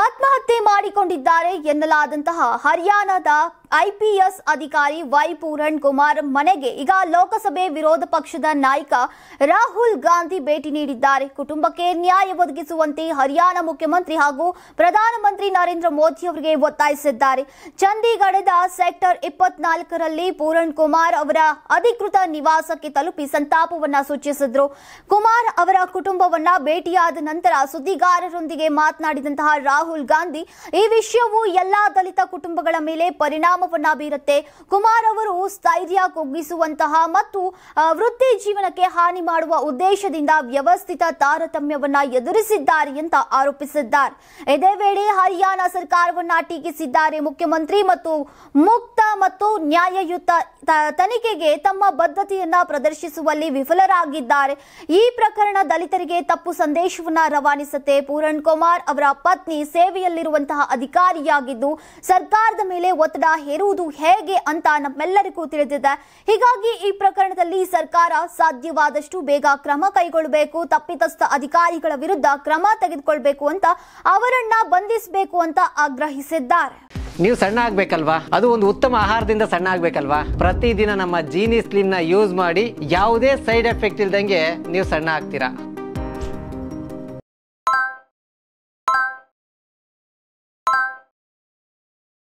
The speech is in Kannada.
ಆತ್ಮಹತ್ಯೆ ಮಾಡಿಕೊಂಡಿದ್ದಾರೆ ಎನ್ನಲಾದಂತಹ ಹರಿಯಾಣದ ಐಪಿಎಸ್ ಅಧಿಕಾರಿ ವೈ ಪೂರಣ್ ಕುಮಾರ್ ಮನೆಗೆ ಈಗ ಲೋಕಸಭೆ ವಿರೋಧ ಪಕ್ಷದ ನಾಯಕ ರಾಹುಲ್ ಗಾಂಧಿ ಭೇಟಿ ನೀಡಿದ್ದಾರೆ. ಕುಟುಂಬಕ್ಕೆ ನ್ಯಾಯ ಒದಗಿಸುವಂತೆ ಹರಿಯಾಣ ಮುಖ್ಯಮಂತ್ರಿ ಹಾಗೂ ಪ್ರಧಾನಮಂತ್ರಿ ನರೇಂದ್ರ ಮೋದಿ ಅವರಿಗೆ ಒತ್ತಾಯಿಸಿದ್ದಾರೆ. ಚಂಡೀಗಢದ ಸೆಕ್ಟರ್ 24ರಲ್ಲಿ ಪೂರಣ್ ಕುಮಾರ್ ಅವರ ಅಧಿಕೃತ ನಿವಾಸಕ್ಕೆ ತಲುಪಿ ಸಂತಾಪವನ್ನ ಸೂಚಿಸಿದ್ರು. ಕುಮಾರ್ ಅವರ ಕುಟುಂಬವನ್ನ ಭೇಟಿಯಾದ ನಂತರ ಸುದ್ದಿಗಾರರೊಂದಿಗೆ ಮಾತನಾಡಿದಂತಹ ರಾಹುಲ್ ಗಾಂಧಿ, ಈ ವಿಷಯವು ಎಲ್ಲಾ ದಲಿತ ಕುಟುಂಬಗಳ ಮೇಲೆ ಪರಿಣಾಮವನ್ನ ಬೀರುತ್ತೆ. ಕುಮಾರ್ ಅವರು ಸ್ಥೈರ್ಯ ಕುಗ್ಗಿಸುವಂತಹ ಮತ್ತು ವೃತ್ತಿ ಜೀವನಕ್ಕೆ ಹಾನಿ ಮಾಡುವ ಉದ್ದೇಶದಿಂದ ವ್ಯವಸ್ಥಿತ ತಾರತಮ್ಯವನ್ನ ಎದುರಿಸಿದ್ದಾರೆ ಅಂತ ಆರೋಪಿಸಿದ್ದಾರೆ. ಇದೇ ವೇಳೆ ಹರಿಯಾಣ ಸರ್ಕಾರವನ್ನ ಟೀಕಿಸಿದ್ದಾರೆ. ಮುಖ್ಯಮಂತ್ರಿ ಮತ್ತು ಮುಕ್ತ ಮತ್ತು ನ್ಯಾಯಯುತ ತನಿಖೆಗೆ ತಮ್ಮ ಬದ್ಧತೆಯನ್ನ ಪ್ರದರ್ಶಿಸುವಲ್ಲಿ ವಿಫಲರಾಗಿದ್ದಾರೆ. ಈ ಪ್ರಕರಣ ದಲಿತರಿಗೆ ತಪ್ಪು ಸಂದೇಶವನ್ನ ರವಾನಿಸುತ್ತೆ. ಪೂರಣ್ ಕುಮಾರ್ ಅವರ ಪತ್ನಿ ಸೇವೆಯಲ್ಲಿರುವಂತಹ ಅಧಿಕಾರಿಯಾಗಿದ್ದು ಸರ್ಕಾರದ ಮೇಲೆ ಒತ್ತಡ ಹೇರುವುದು ಹೇಗೆ ಅಂತ ನಮ್ಮೆಲ್ಲರಿಗೂ ತಿಳಿದಿದೆ. ಹೀಗಾಗಿ ಈ ಪ್ರಕರಣದಲ್ಲಿ ಸರ್ಕಾರ ಸಾಧ್ಯವಾದಷ್ಟು ಬೇಗ ಕ್ರಮ ಕೈಗೊಳ್ಳಬೇಕು, ತಪ್ಪಿತಸ್ಥ ಅಧಿಕಾರಿಗಳ ವಿರುದ್ಧ ಕ್ರಮ ತೆಗೆದುಕೊಳ್ಬೇಕು ಅಂತ ಅವರನ್ನ ಬಂಧಿಸಬೇಕು ಅಂತ ಆಗ್ರಹಿಸಿದ್ದಾರೆ. ನೀವು ಸಣ್ಣ ಆಗ್ಬೇಕಲ್ವಾ? ಅದು ಒಂದು ಉತ್ತಮ ಆಹಾರದಿಂದ ಸಣ್ಣ ಆಗ್ಬೇಕಲ್ವಾ? ಪ್ರತಿದಿನ ನಮ್ಮ ಜೀನಿ ಸ್ಲಿಮ್ ನ ಯೂಸ್ ಮಾಡಿ ಯಾವುದೇ ಸೈಡ್ ಎಫೆಕ್ಟ್ ಇಲ್ದಂಗೆ ನೀವು ಸಣ್ಣ ಆಗ್ತೀರಾ.